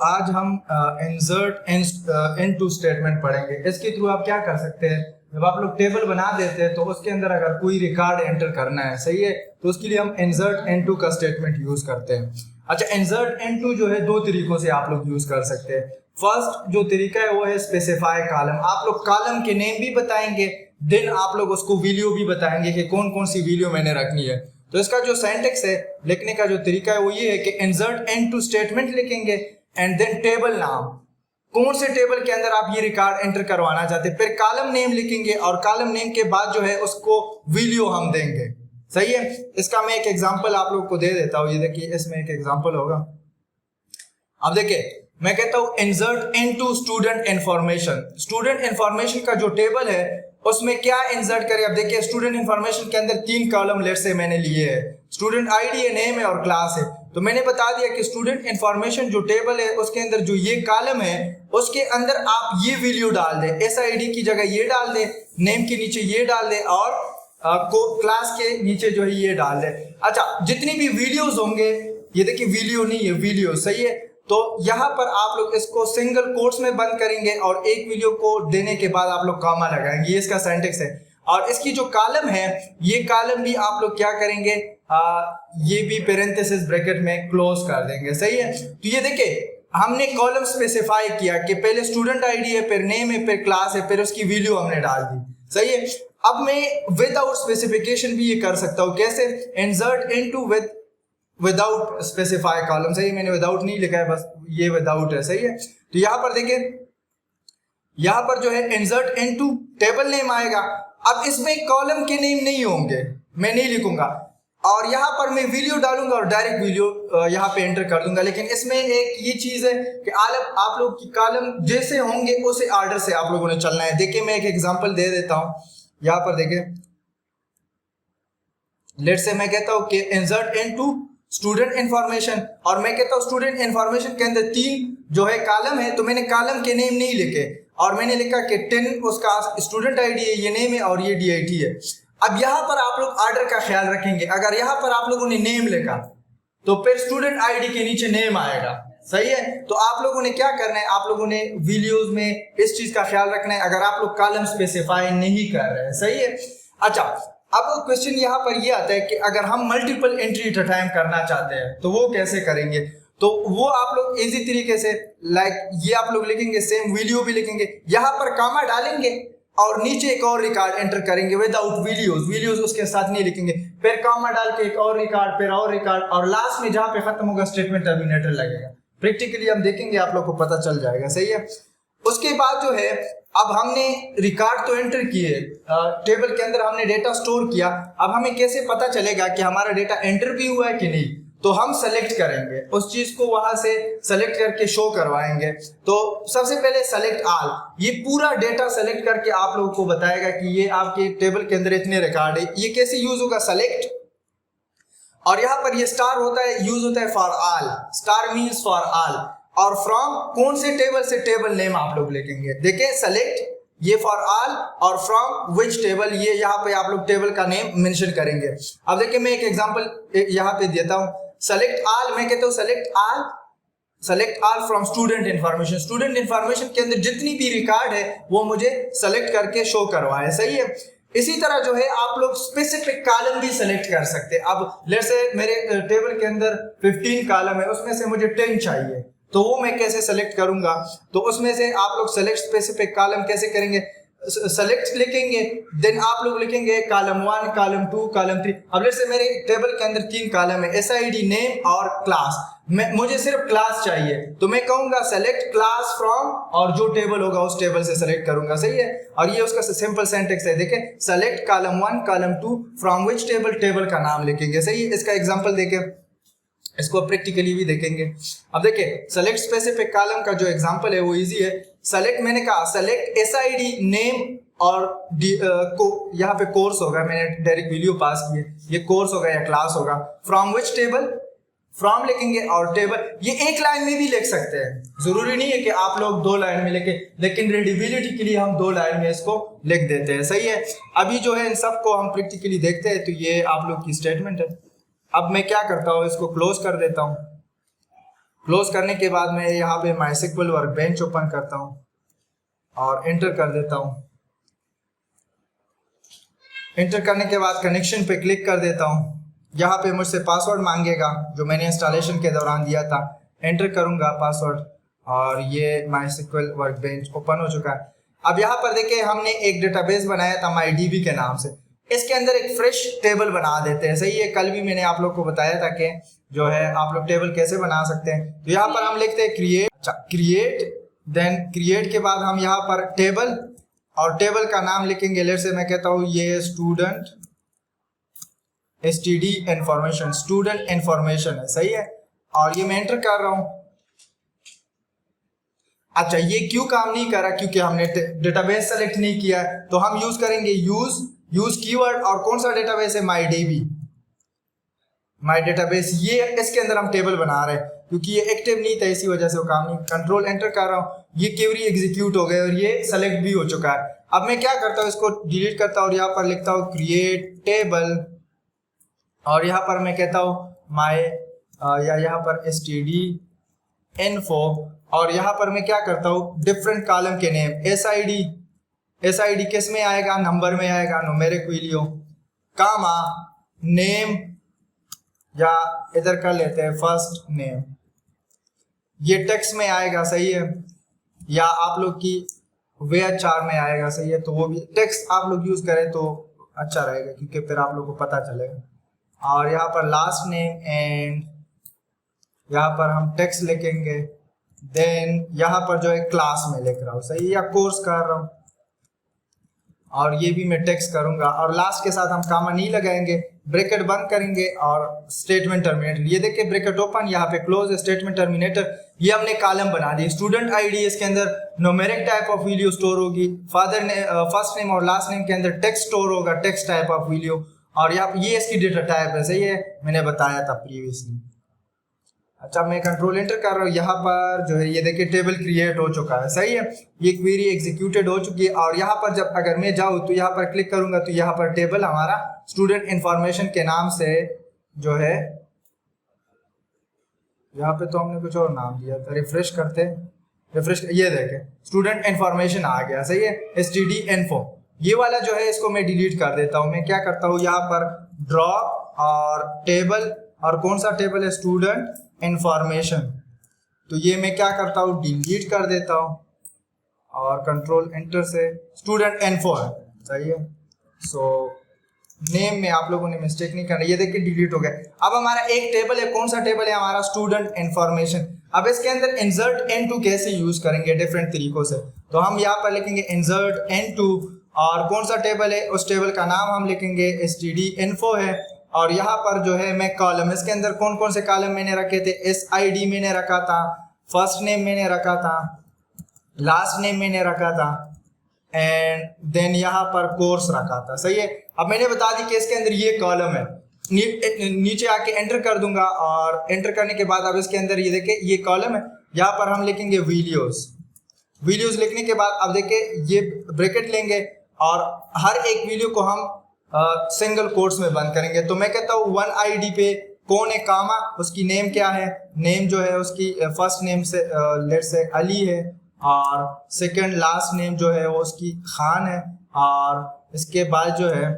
आज हम insert into statement पढ़ेंगे। इसके थ्रू आप क्या कर सकते हैं, जब आप लोग टेबल बना देते हैं तो उसके अंदर अगर कोई रिकॉर्ड एंटर करना है, सही है, तो उसके लिए हम इंसर्ट इनटू का स्टेटमेंट यूज करते हैं। अच्छा, इंसर्ट इनटू जो है दो तरीकों से आप लोग यूज कर सकते हैं। फर्स्ट जो तरीका है वो है स्पेसिफाई कॉलम। आप लोग कॉलम के नेम भी बताएंगे, देन आप लोग उसको वैल्यू भी बताएंगे कि कौन कौन सी वैल्यू मैंने रखनी है। तो इसका जो सिंटैक्स है लिखने का जो तरीका है वो ये है कि इंसर्ट इनटू स्टेटमेंट लिखेंगे एंड देन टेबल नाम, कौन से टेबल के अंदर आप ये रिकॉर्ड एंटर करवाना चाहते हैं, फिर कॉलम नेम लिखेंगे और कॉलम नेम के बाद जो है उसको वैल्यू हम देंगे। सही है। इसका मैं एक एग्जांपल आप लोग को दे देता हूं। ये देखिए, इसमें एक एग्जांपल होगा। अब देखिए, मैं कहता हूं insert into student information. Student information का जो टेबल है उसमें क्या इंसर्ट करें। अब देखिए, स्टूडेंट इंफॉर्मेशन के अंदर 3 कॉलम लेट से मैंने लिए हैं। स्टूडेंट आईडी है, नेम है और क्लास है। तो मैंने बता दिया कि स्टूडेंट इंफॉर्मेशन जो टेबल है उसके अंदर जो ये कॉलम है उसके अंदर आप ये वैल्यू डाल दें। एसआईडी की जगह ये डाल दें, नेम के नीचे ये डाल दें और क्लास के नीचे जो है ये डाल दें। अच्छा, जितनी भी वीडियोस होंगे, ये देखिए वीडियो नहीं है, वीडियो, सही है। तो यहाँ पर आप लोग इसको सिंगल कोट्स में बंद करेंगे और एक वीडियो को देने के बाद आप लोग कॉमा लगाएंगे। ये इसका सिंटैक्स है। और इसकी जो कॉलम है, ये कॉलम भी आप लोग क्या करेंगे, ये भी पैरेंथेसिस ब्रैकेट में क्लोज कर देंगे। सही है। तो ये देखिए, हमने कॉलम स्पेसिफाई किया कि पहले स्टूडेंट आईडी है, फिर नेम है, फिर क्लास है, फिर उसकी वैल्यू हमने डाल दी। सही है। अब मैं विदाउट स्पेसिफिकेशन भी ये कर सकता हूँ। कैसे? Insert into without specify column. सही है, मैंने विदाउट नहीं लिखा है, बस ये विदाउट है। सही है। तो यहां पर देखिए, यहां पर जो है इंसर्ट इनटू टेबल नेम आएगा। अब इसमें कॉलम के नेम नहीं होंगे, मैं नहीं लिखूंगा, और यहां पर मैं वैल्यू डालूंगा और डायरेक्ट वैल्यू यहां पे एंटर कर दूंगा। लेकिन इसमें एक ये चीज है कि आप लोग की कॉलम जैसे होंगे उसे ऑर्डर से आप लोगों ने चलना है। देखिए, मैं एक एग्जांपल दे देता हूं। यहां पर देखिए, लेट से मैं कहता हूं कि इंसर्ट इनटू स्टूडेंट इंफॉर्मेशन, और मैं कहता हूं स्टूडेंट इंफॉर्मेशन के अंदर 3 जो है कॉलम है, तो मैंने कॉलम के नेम नहीं लिखे और मैंने लिखा कि 10 उसका स्टूडेंट आईडी है, ये नेम है और ये डीआईटी है। अब यहां पर आप लोग ऑर्डर का ख्याल रखेंगे। अगर यहां पर आप लोगों ने नेम लिखा तो फिर स्टूडेंट आईडी के नीचे नेम आएगा। सही है। तो आप लोगों ने क्या करना है, आप लोगों ने वीडियोस में इस चीज का ख्याल रखना है अगर आप लोग कॉलम स्पेसिफाई नहीं कर रहे हैं। सही है। अच्छा, अब क्वेश्चन यहाँ पर ये आता है कि अगर हम multiple entry at a time करना चाहते हैं तो वो कैसे करेंगे। तो वो आप लोग इजी तरीके से, ये आप लोग लिखेंगे, सेम वीडियो भी लिखेंगे, यहाँ पर कॉमा डालेंगे और नीचे एक और रिकॉर्ड एंटर करेंगे विदाउट वीडियोस उसके साथ नहीं लिखेंगे, फिर कॉमा डाल के एक और रिकॉर्ड, फिर और रिकॉर्ड, और लास्ट में जहाँ पे खत्म होगा स्टेटमेंट टर्मिनेटर लगेगा। प्रैक्टिकली हम देखेंगे, आप लोग को पता चल जाएगा। सही है। उसके बाद जो है, अब हमने रिकॉर्ड तो एंटर किए, टेबल के अंदर हमने डेटा स्टोर किया। अब हमें कैसे पता चलेगा कि हमारा डेटा एंटर भी हुआ है कि नहीं, तो हम सेलेक्ट करेंगे उस चीज को, वहां से सेलेक्ट करके शो करवाएंगे। तो सबसे पहले सेलेक्ट ऑल, ये पूरा डेटा सेलेक्ट करके आप लोगों को बताएगा कि ये आपके टेबल के अंदर इतने रिकॉर्ड है। ये कैसे यूज होगा, सेलेक्ट, और यहाँ पर ये स्टार होता है, यूज होता है for all. Star means for all. और फ्रॉम कौन से टेबल से टेबल नेम आप लोग लिखेंगे। देखिए, सेलेक्ट ये फॉर ऑल, और फ्रॉम विच टेबल, ये यहाँ पे आप लोग टेबल का नेम मेंशन करेंगे। अब देखिए, मैं एक एग्जांपल यहाँ पे देता हूँ। सेलेक्ट ऑल, मैं कहता हूँ select all from student information. Student information के अंदर जितनी भी रिकॉर्ड है वो मुझे सेलेक्ट करके शो करवाए। सही है। इसी तरह जो है आप लोग स्पेसिफिक कॉलम भी सेलेक्ट कर सकते हैं। अब लेट्स से मेरे टेबल के अंदर 15 कॉलम है, उसमें से मुझे 10 चाहिए, तो वो मैं कैसे सेलेक्ट करूंगा। तो उसमें से आप लोग सेलेक्ट स्पेसिफिक कॉलम कैसे करेंगे, सेलेक्ट लिखेंगे, देन आप लोग लिखेंगे कॉलम 1, कॉलम 2, कॉलम 3। अब लेट्स से मेरे टेबल के अंदर 3 कॉलम है, एसआईडी, नेम और क्लास। मुझे सिर्फ क्लास चाहिए, तो मैं कहूंगा सेलेक्ट क्लास फ्रॉम, और जो टेबल होगा उस टेबल से सेलेक्ट करूंगा। सही है। और ये उसका सिंपल सिंटैक्स है। देखिए, select column 1, column 2 from which table, table का नाम लिखेंगे। सही है। इसका एग्जांपल देखें, इसको प्रैक्टिकली भी देखेंगे। अब देखिए, सेलेक्ट स्पेसिफिक कॉलम का जो एग्जांपल है वो इजी है। सेलेक्ट, मैंने कहा सेलेक्ट एसआईडी, नेम और यहाँ पे कोर्स होगा, मैंने डायरेक्ट वैल्यू पास की है, ये कोर्स होगा या क्लास होगा। फ्रॉम विच टेबल, फ्रॉम लिखेंगे और टेबल, ये एक लाइन में भी लिख सकते हैं, जरूरी नहीं है कि आप लोग 2 लाइन में लिखें, लेकिन रीडेबिलिटी के लिए हम 2 लाइन में इसको लिख देते हैं। सही है। अभी जो है इन सबको हम प्रैक्टिकली देखते हैं। तो ये आप लोग की स्टेटमेंट है। अब मैं क्या करता हूँ, इसको क्लोज कर देता हूँ। क्लोज करने के बाद मैं यहाँ पे MySQL वर्कबेंच ओपन करता हूँ और एंटर कर देता हूँ। एंटर करने के बाद कनेक्शन पे क्लिक कर देता हूँ। यहाँ पे मुझसे पासवर्ड मांगेगा जो मैंने इंस्टॉलेशन के दौरान दिया था। एंटर करूँगा पासवर्ड और ये MySQL वर्कबेंच ओपन हो चुका है। अब यहाँ पर देखिए हमने एक डेटाबेस बनाया था MyDB के नाम से। इसके अंदर एक फ्रेश टेबल बना देते हैं, सही है। कल भी मैंने आप लोग को बताया था कि जो है आप लोग टेबल कैसे बना सकते हैं। तो यहाँ पर हम लिखते हैं क्रिएट, देन क्रिएट के बाद हम यहाँ पर टेबल, और टेबल का नाम लिखेंगे। लेट्स से मैं कहता हूँ ये student STD information, student information है, सही है। और ये मैं एंटर कर रहा हूँ। अच्छा, ये क्यों काम नहीं कर रहा? क्योंकि हमने डेटाबेस सेलेक्ट नहीं किया है। तो हम यूज करेंगे यूज कीवर्ड, और कौन सा डेटाबेस है? MyDB, माई डेटाबेस। ये इसके अंदर हम टेबल बना रहे हैं क्योंकि ये एक्टिव नहीं था, इसी वजह से वो काम नहीं। कंट्रोल एंटर कर रहा हूँ, ये क्वेरी एग्जीक्यूट हो गया और ये सेलेक्ट भी हो चुका है। अब मैं क्या करता हूँ, इसको डिलीट करता हूँ और यहाँ पर लिखता हूँ क्रिएट टेबल, और यहाँ पर मैं कहता हूँ या यहाँ पर STD info, और यहाँ पर मैं क्या करता हूँ डिफरेंट कॉलम के नेम। SID किस में आएगा? नंबर में आएगा, न्यूमेरिक वैल्यू, कामा नेम, या इधर कर लेते हैं फर्स्ट नेम, ये टेक्स्ट में आएगा, सही है। या आप लोग की VHR में आएगा, सही है। तो वो भी टेक्स्ट आप लोग यूज करें तो अच्छा रहेगा क्योंकि फिर आप लोग को पता चलेगा। और यहाँ पर लास्ट नेम एंड यहाँ पर हम टेक्स्ट लिखेंगे। देन यहाँ पर जो है क्लास में लिख रहा हूँ, सही है, या कोर्स कर रहा हूँ, और ये भी मैं टेक्स्ट करूंगा। और लास्ट के साथ हम कामा नहीं लगाएंगे, ब्रैकेट बंद करेंगे और स्टेटमेंट टर्मिनेटर। ये देखिए ब्रैकेट ओपन, यहाँ पे क्लोज, स्टेटमेंट टर्मिनेटर। ये हमने कॉलम बना दी। स्टूडेंट ID, इसके अंदर numeric type of value store होगी। फादर ने फर्स्ट नेम और लास्ट नेम के अंदर टेक्स्ट स्टोर होगा, टेक्स्ट टाइप ऑफ वैल्यू। और यहाँ ये इसकी डेटा टाइप है, सही है, मैंने बताया था प्रीवियसली। अच्छा, मैं कंट्रोल एंटर कर रहा हूँ। यहाँ पर जो है ये देखिए टेबल क्रिएट हो चुका है, सही है। ये क्वेरी एग्जीक्यूटेड हो चुकी है। और यहाँ पर जब अगर मैं जाऊँ तो यहाँ पर क्लिक करूंगा तो यहाँ पर टेबल हमारा स्टूडेंट इंफॉर्मेशन के नाम से जो है, यहाँ पे तो हमने कुछ और नाम दिया था, रिफ्रेश करते, ये देखें स्टूडेंट इंफॉर्मेशन आ गया, सही है, STD info। ये वाला जो है इसको मैं डिलीट कर देता हूँ। मैं क्या करता हूँ, यहाँ पर ड्रॉप और टेबल, और कौन सा टेबल है? Student information. तो ये मैं क्या करता हूँ, डिलीट कर देता हूँ और कंट्रोल एंटर से स्टूडेंट इन्फो है, सही है। सो नेम में आप लोगों ने मिस्टेक नहीं करना। ये देखिए डिलीट हो गया। अब हमारा एक टेबल है, कौन सा टेबल है? हमारा स्टूडेंट इंफॉर्मेशन। अब इसके अंदर इंसर्ट इनटू कैसे यूज करेंगे? डिफरेंट तरीकों से। तो हम यहाँ पर लिखेंगे इंसर्ट इनटू, और कौन सा टेबल है? उस टेबल का नाम हम लिखेंगे STD info है। और यहाँ पर जो है मैं कॉलम, इसके अंदर कौन कौन से कॉलम मैंने रखे थे? SID मैंने रखा था, फर्स्ट नेम मैंने रखा था, लास्ट नेम मैंने रखा था, एंड देन यहाँ पर कोर्स रखा था, सही है। अब मैंने बता दी कि इसके अंदर ये कॉलम है। नीचे आके एंटर कर दूंगा, और एंटर करने के बाद अब इसके अंदर ये देखिए ये कॉलम है। यहाँ पर हम लिखेंगे वीडियोस लिखने के बाद अब देखिए ये ब्रैकेट लेंगे और हर एक वीडियो को हम सिंगल कोट्स में बंद करेंगे। तो मैं कहता हूँ 1 ID पे कौन है? कामा, उसकी नेम क्या है? नेम जो है उसकी फर्स्ट नेम से लेट्स से अली है, और सेकंड लास्ट नेम जो है वो उसकी खान है, और इसके बाद जो है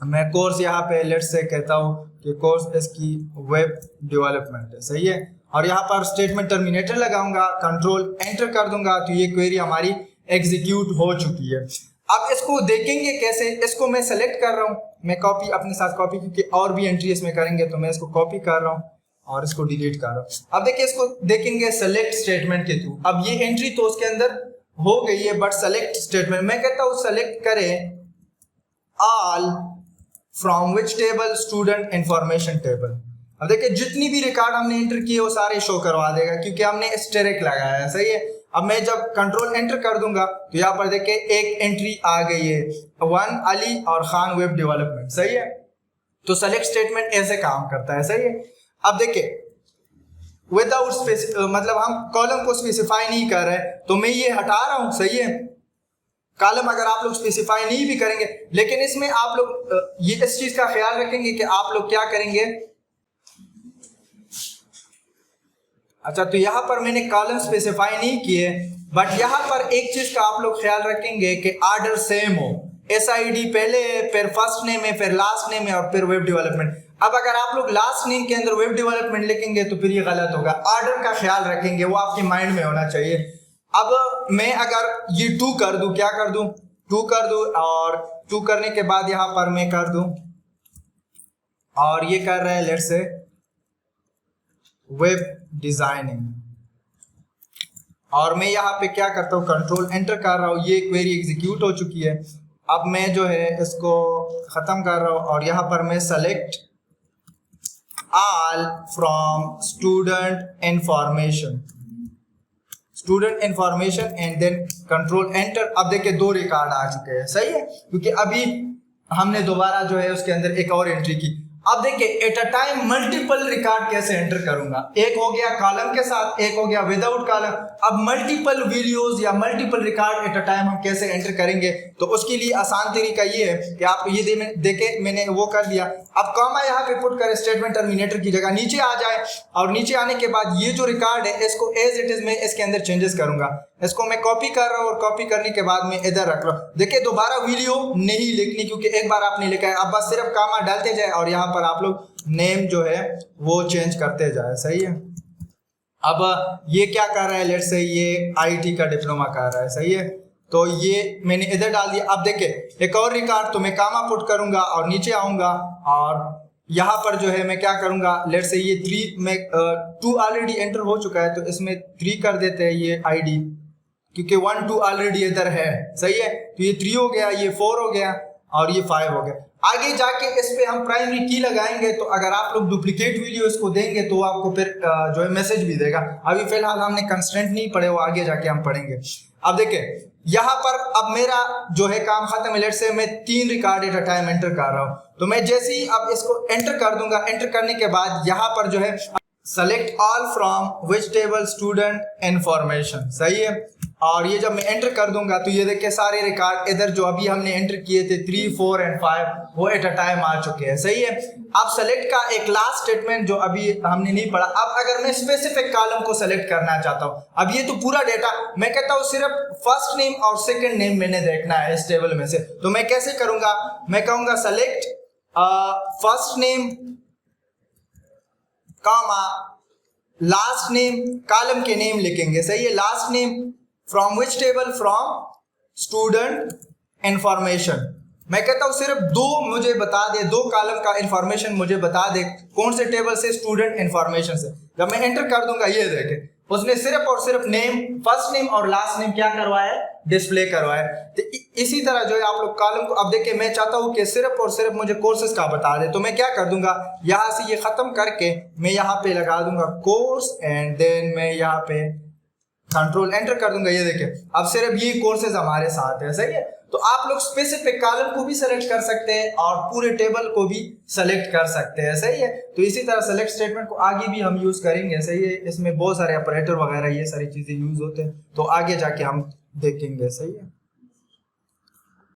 मैं कोर्स यहाँ पे लेट्स से कहता हूँ कि कोर्स इसकी वेब डेवलपमेंट है, सही है। और यहाँ पर स्टेटमेंट टर्मिनेटर लगाऊंगा, कंट्रोल एंटर कर दूंगा, तो ये क्वेरी हमारी एग्जीक्यूट हो चुकी है। अब इसको देखेंगे कैसे? इसको मैं सेलेक्ट कर रहा हूँ, मैं कॉपी अपने साथ कॉपी, क्योंकि और भी एंट्री इसमें करेंगे, तो मैं इसको कॉपी कर रहा हूँ और इसको डिलीट कर रहा हूँ। अब देखिए इसको देखेंगे सेलेक्ट स्टेटमेंट के थ्रू। अब ये एंट्री तो उसके अंदर हो गई है, बट सेलेक्ट स्टेटमेंट मैं कहता हूँ सेलेक्ट करें all from which table? Student information table. अब देखिए जितनी भी रिकॉर्ड हमने एंटर किए वो सारे शो करवा देगा क्योंकि हमने एस्टेरिक लगाया है, सही है। अब मैं जब कंट्रोल एंटर कर दूंगा तो यहाँ पर देखिए एक एंट्री आ गई है, 1 अली और खान वेब डेवलपमेंट, सही है। तो सेलेक्ट स्टेटमेंट ऐसे काम करता है, सही है। अब देखिए विदाउट मतलब हम कॉलम को स्पेसिफाई नहीं कर रहे, तो मैं ये हटा रहा हूं, सही है। कॉलम अगर आप लोग स्पेसिफाई नहीं भी करेंगे, लेकिन इसमें आप लोग ये इस चीज का ख्याल रखेंगे कि आप लोग क्या करेंगे, अच्छा, तो यहाँ पर मैंने कॉलम स्पेसिफाई नहीं किए, बट यहाँ पर एक चीज का आप लोग ख्याल रखेंगे कि ऑर्डर सेम हो, SID पहले है, फिर फर्स्ट नेम है, फिर लास्ट नेम है और फिर वेब डेवलपमेंट। अब अगर आप लोग लास्ट नेम के अंदर वेब डेवलपमेंट लिखेंगे तो फिर ये गलत होगा। ऑर्डर का ख्याल रखेंगे, वो आपके माइंड में होना चाहिए। अब मैं अगर ये 2 कर दूं, क्या कर दूं, 2 कर दूं, और 2 करने के बाद यहाँ पर मैं कर दूं, और ये कर रहा है लेट्स से वेब डिजाइनिंग, और मैं यहाँ पे क्या करता हूँ, कंट्रोल एंटर कर रहा हूँ, ये क्वेरी एग्जीक्यूट हो चुकी है। अब मैं जो है इसको ख़त्म कर रहा हूँ और यहाँ पर मैं select all from student information and then control enter. अब देखिए 2 रिकॉर्ड आ चुके हैं, सही है, क्योंकि अभी हमने दोबारा जो है उसके अंदर एक और एंट्री की। अब देखिए at a time multiple record कैसे एंटर करूंगा, एक हो गया कॉलम के साथ, एक हो गया विदाउट कॉलम। अब मल्टीपल वीडियोस या multiple record at a time हम कैसे एंटर करेंगे, तो उसके लिए आसान तरीका ये है कि आप ये देखे मैंने वो कर दिया। अब कॉमा यहाँ पे पुट कर स्टेटमेंट टर्मिनेटर की जगह नीचे आ जाए, और नीचे आने के बाद ये जो रिकॉर्ड है इसको एज इट इज मैं इसके अंदर चेंजेस करूंगा। इसको मैं कॉपी कर रहा हूँ और कॉपी करने के बाद मैं इधर रख रहा हूँ। देखिए दोबारा वीडियो नहीं लिखनी, क्योंकि एक बार आपने लिखा है, अब बस सिर्फ कॉमा डालते जाए और यहाँ पर आप लोग नेम जो है वो चेंज करते जाए, सही है। अब ये क्या कर रहा है, लेट्स से ये IT का डिप्लोमा कर रहा है, सही है, तो ये मैंने इधर डाल दिया। अब देखिए एक और रिकॉर्ड, तो मैं कॉमा पुट करूंगा और नीचे आऊंगा, और यहाँ पर जो है मैं क्या करूंगा, लेट्स से ये 3 में 2 ऑलरेडी एंटर हो चुका है, तो इसमें 3 कर देते हैं ये ID, क्योंकि 1 2 ऑलरेडी इधर है, सही है, तो ये 3 हो गया, ये 4 हो गया और ये 5 हो गया। आगे जाके इस पे हम प्राइमरी की लगाएंगे, तो अगर आप लोग डुप्लीकेट वीडियो इसको देंगे तो आपको फिर जो है मैसेज भी देगा। अभी फिलहाल हमने कंस्ट्रेंट नहीं पढ़े, वो आगे जाके हम पढ़ेंगे। अब देखिए यहाँ पर अब मेरा जो है काम खत्म है, लेट्स से मैं 3 record at a time enter कर रहा हूँ, तो मैं जैसे ही अब इसको एंटर कर दूंगा, एंटर करने के बाद यहाँ पर जो है select all from which table student information, सही है, और ये जब मैं एंटर कर दूंगा तो ये देखिए सारे रिकॉर्ड इधर जो अभी हमने एंटर किए थे 3 4 एंड 5 वो एट अ टाइम आ चुके हैं, सही है। अब सेलेक्ट का एक लास्ट स्टेटमेंट जो अभी हमने नहीं पढ़ा, अब अगर मैं स्पेसिफिक कॉलम को सेलेक्ट करना चाहता हूँ, अब ये तो पूरा डेटा मैं कहता हूँ सिर्फ फर्स्ट नेम और सेकंड नेम मैंने देखना है इस टेबल में से, तो मैं कैसे करूंगा, मैं कहूंगा सेलेक्ट फर्स्ट नेम कामा लास्ट नेम, कॉलम के नेम लिखेंगे, सही है, last name from which table, from student information. मैं कहता हूं सिर्फ 2 मुझे बता दे, 2 कॉलम का इंफॉर्मेशन मुझे बता दे, कौन से टेबल से, स्टूडेंट इंफॉर्मेशन से। जब मैं एंटर कर दूंगा ये देखे उसने सिर्फ और सिर्फ नेम, फर्स्ट नेम और लास्ट नेम क्या करवाया है, डिस्प्ले करवाया। तो इसी तरह जो है आप लोग कॉलम को, अब देखिए मैं चाहता हूं कि सिर्फ और सिर्फ मुझे कोर्सेज का बता दे, तो मैं क्या कर दूंगा, यहां से ये खत्म करके मैं यहाँ पे लगा दूंगा कोर्स, एंड देन मैं यहाँ पे कंट्रोल एंटर कर दूंगा। ये देखिए अब सिर्फ ये कोर्सेज हमारे साथ है, सही है। तो आप लोग स्पेसिफिक कॉलम को भी सेलेक्ट कर सकते हैं और पूरे टेबल को भी सेलेक्ट कर सकते हैं, सही है। तो इसी तरह सेलेक्ट स्टेटमेंट को आगे भी हम यूज करेंगे, सही है, इसमें बहुत सारे ऑपरेटर वगैरह ये सारी चीजें यूज होते हैं, तो आगे जाके हम देखेंगे, सही है।